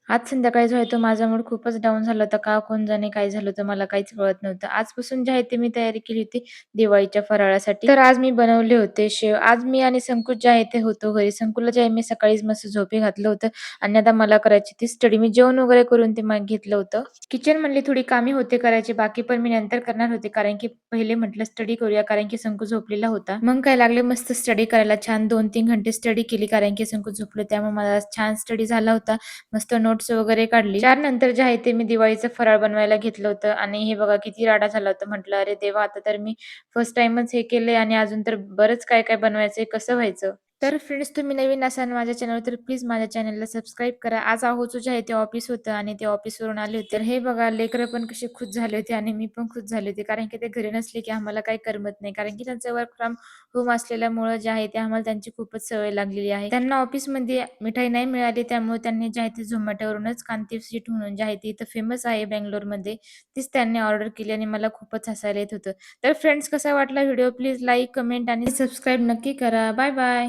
आज संध्याकाळी जो आहे तो माझा मूड खूपच डाऊन झाला होता. का कोण जाणे काय झालं होतं मला काहीच कळत नव्हतं. आजपासून जे आहे ते मी तयारी केली होती दिवाळीच्या फराळासाठी. तर आज मी बनवले होते शेव. आज मी आणि संकुच जे आहे ते होतो घरी. संकुला जे आहे मी सकाळीच मस्त झोपी घातलं होतं आणि आता मला करायची ती स्टडी. मी जेवण वगैरे करून ते मग घेतलं होतं. किचन मधली थोडी कामे होते करायची बाकी पण मी नंतर करणार होते कारण की पहिले म्हटलं स्टडी करूया कारण की संकू झोपलेला होता. मग काय लागले मस्त स्टडी करायला छान 2-3 घंटे स्टडी केली कारण की संकू झोपलं त्यामुळे मला छान स्टडी झाला होता. मस्त नोट्स वगैरे काढली. 4 नंतर जे आहे ते मी दिवाळीचं फराळ बनवायला घेतलं होतं आणि हे बघा किती राडा झाला होता. म्हटलं अरे देवा! आता तर मी फर्स्ट टाईमच हे केलंय आणि अजून तर बरंच काय-काय बनवायचंय, कसं व्हायचं? तर फ्रेंड्स तुम्ही नवीन असाल माझ्या चॅनलवर तर प्लीज माझ्या चॅनलला सबस्क्राईब करा. आज आहोचं जे आहे ते ऑफिस होतं आणि ते ऑफिसवरून आले होते. तर हे बघा लेकरं पण कसे खुश झाले होते आणि मी पण खुश झाले होते. कारण की ते घरी नसले की आम्हाला काही करमत नाही. कारण की त्यांचं वर्क फ्रॉम होम असलेल्यामुळं जे आहे ते आम्हाला त्यांची खूपच सवय लागलेली आहे. त्यांना ऑफिसमध्ये मिठाई नाही मिळाली त्यामुळे त्यांनी जे आहे ते Zomatoवरूनच कांती स्वीट म्हणून जे आहे ते इथं फेमस आहे बंगलोरमध्ये. तीच त्यांनी ऑर्डर केली आणि मला खूपच हसायला येत होतं. तर फ्रेंड्स कसा वाटला व्हिडिओ प्लीज लाईक, कमेंट आणि सबस्क्राईब नक्की करा. Bye bye.